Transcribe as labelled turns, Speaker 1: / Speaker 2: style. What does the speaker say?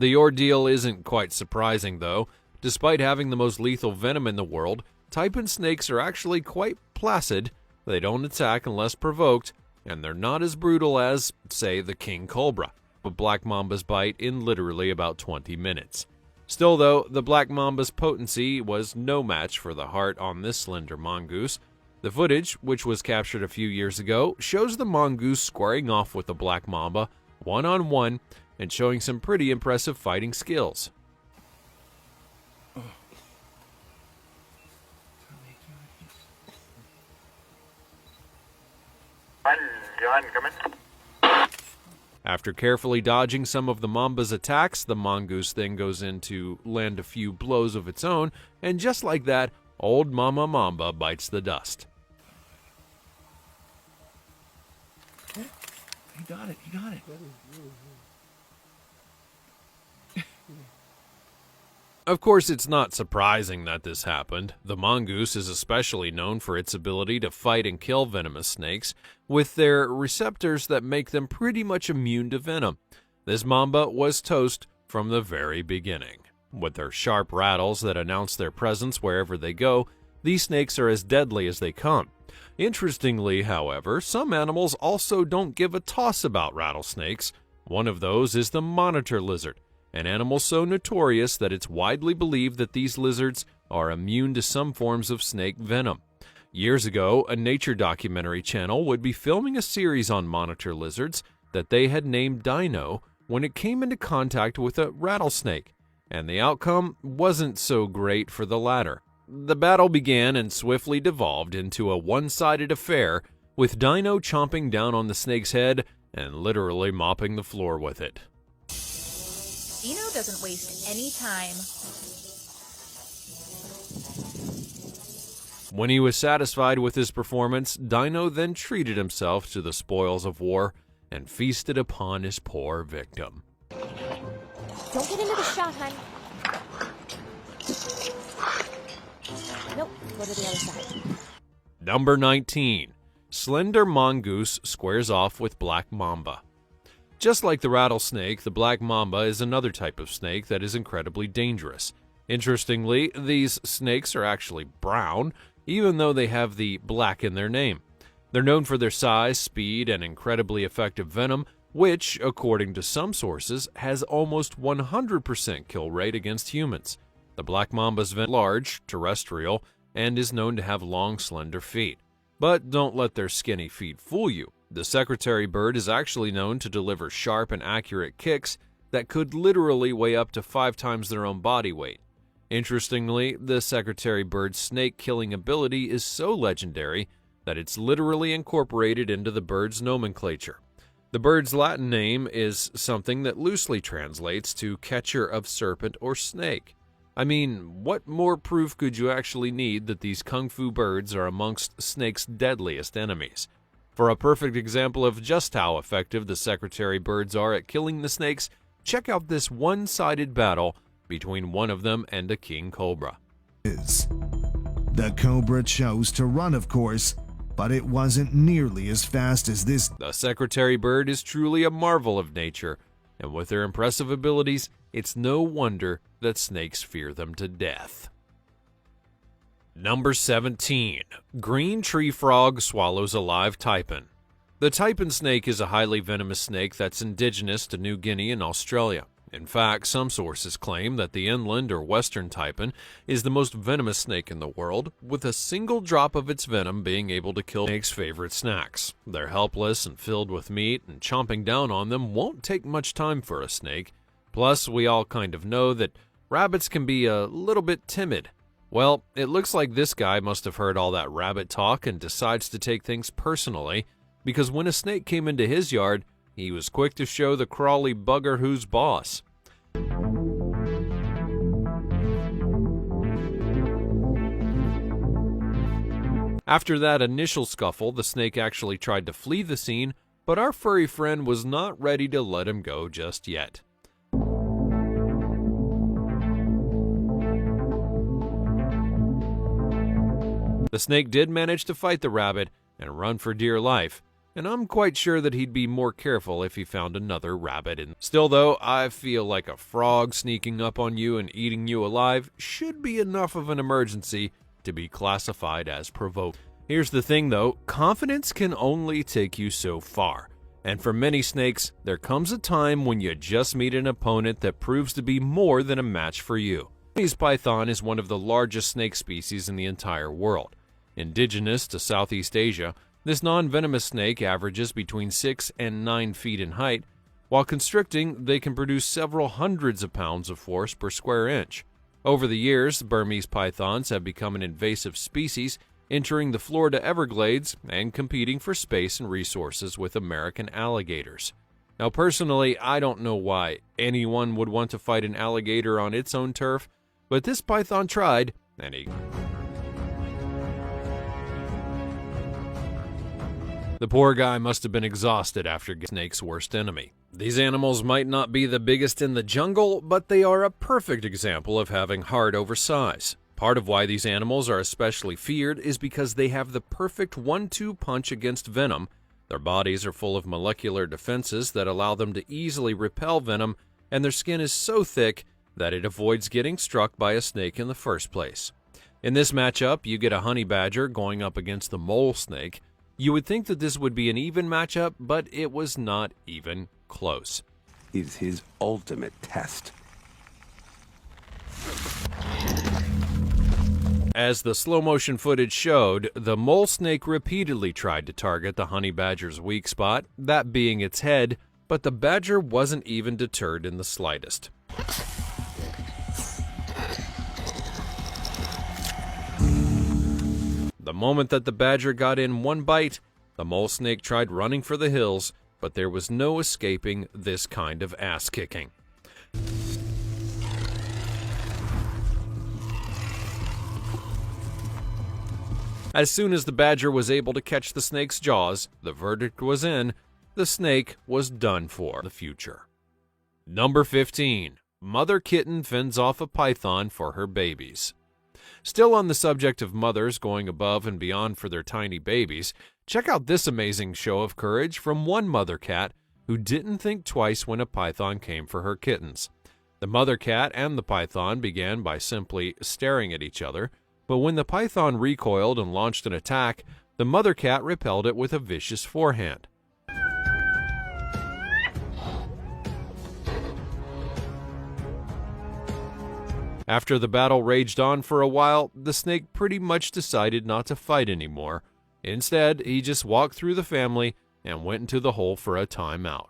Speaker 1: The ordeal isn't quite surprising, though. Despite having the most lethal venom in the world, taipan snakes are actually quite placid. They don't attack unless provoked, and they're not as brutal as, say, the king cobra, but black mambas bite in literally about 20 minutes. Still, though, the black mamba's potency was no match for the heart on this slender mongoose. The footage, which was captured a few years ago, shows the mongoose squaring off with the black mamba one-on-one and showing some pretty impressive fighting skills.
Speaker 2: Johan, come in.
Speaker 1: After carefully dodging some of the mamba's attacks, the mongoose then goes in to land a few blows of its own, and just like that, old Mama Mamba bites the dust.
Speaker 3: He got it.
Speaker 1: Of course, it's not surprising that this happened. The mongoose is especially known for its ability to fight and kill venomous snakes, with their receptors that make them pretty much immune to venom. This mamba was toast from the very beginning. With their sharp rattles that announce their presence wherever they go, these snakes are as deadly as they come. Interestingly, however, some animals also don't give a toss about rattlesnakes. One of those is the monitor lizard, an animal so notorious that it's widely believed that these lizards are immune to some forms of snake venom. Years ago, a nature documentary channel would be filming a series on monitor lizards that they had named Dino when it came into contact with a rattlesnake, and the outcome wasn't so great for the latter. The battle began and swiftly devolved into a one-sided affair, with Dino chomping down on the snake's head and literally mopping the floor with it.
Speaker 4: Dino doesn't waste any time.
Speaker 1: When he was satisfied with his performance, Dino then treated himself to the spoils of war and feasted upon his poor victim.
Speaker 5: Don't get into the shot, hon. Nope, go to the other side.
Speaker 1: Number 19. Slender mongoose squares off with black mamba. Just like the rattlesnake, the black mamba is another type of snake that is incredibly dangerous. Interestingly, these snakes are actually brown, even though they have the black in their name. They're known for their size, speed, and incredibly effective venom, which, according to some sources, has almost 100% kill rate against humans. The black mamba's venom is large, terrestrial, and is known to have long, slender feet. But don't let their skinny feet fool you. The secretary bird is actually known to deliver sharp and accurate kicks that could literally weigh up to 5 times their own body weight. Interestingly, the secretary bird's snake-killing ability is so legendary that it's literally incorporated into the bird's nomenclature. The bird's Latin name is something that loosely translates to catcher of serpent or snake. I mean, what more proof could you actually need that these kung fu birds are amongst snake's deadliest enemies? For a perfect example of just how effective the secretary birds are at killing the snakes, check out this one-sided battle between one of them and a king cobra.
Speaker 6: The cobra chose to run, of course, but it wasn't nearly as fast as this.
Speaker 1: The secretary bird is truly a marvel of nature, and with their impressive abilities, it's no wonder that snakes fear them to death. Number 17. Green tree frog swallows a live taipan. The taipan snake is a highly venomous snake that's indigenous to New Guinea and Australia. In fact, some sources claim that the inland or western taipan is the most venomous snake in the world, with a single drop of its venom being able to kill snake's favorite snacks. They're helpless and filled with meat, and chomping down on them won't take much time for a snake. Plus, we all kind of know that rabbits can be a little bit timid. Well, it looks like this guy must have heard all that rabbit talk and decides to take things personally, because when a snake came into his yard, he was quick to show the crawly bugger who's boss. After that initial scuffle, the snake actually tried to flee the scene, but our furry friend was not ready to let him go just yet. The snake did manage to fight the rabbit and run for dear life, and I'm quite sure that he'd be more careful if he found another rabbit. Still though, I feel like a frog sneaking up on you and eating you alive should be enough of an emergency to be classified as provoking. Here's the thing though, confidence can only take you so far. And for many snakes, there comes a time when you just meet an opponent that proves to be more than a match for you. Burmese python is one of the largest snake species in the entire world. Indigenous to Southeast Asia, this non-venomous snake averages between 6 and 9 feet in height. While constricting, they can produce several hundreds of pounds of force per square inch. Over the years, Burmese pythons have become an invasive species, entering the Florida Everglades and competing for space and resources with American alligators. Now, personally, I don't know why anyone would want to fight an alligator on its own turf, but this python tried, and the poor guy must have been exhausted after getting snake's worst enemy. These animals might not be the biggest in the jungle, but they are a perfect example of having heart over size. Part of why these animals are especially feared is because they have the perfect 1-2 punch against venom. Their bodies are full of molecular defenses that allow them to easily repel venom, and their skin is so thick that it avoids getting struck by a snake in the first place. In this matchup, you get a honey badger going up against the mole snake. You would think that this would be an even matchup, but it was not even close.
Speaker 3: Is his ultimate test.
Speaker 1: As the slow-motion footage showed, the mole snake repeatedly tried to target the honey badger's weak spot, that being its head, but the badger wasn't even deterred in the slightest. The moment that the badger got in one bite, the mole snake tried running for the hills, but there was no escaping this kind of ass-kicking. As soon as the badger was able to catch the snake's jaws, the verdict was in. The snake was done for the future. Number 15. Mother kitten fends off a python for her babies. Still on the subject of mothers going above and beyond for their tiny babies, check out this amazing show of courage from one mother cat who didn't think twice when a python came for her kittens. The mother cat and the python began by simply staring at each other, but when the python recoiled and launched an attack, the mother cat repelled it with a vicious forehand. After the battle raged on for a while, the snake pretty much decided not to fight anymore. Instead, he just walked through the family and went into the hole for a timeout.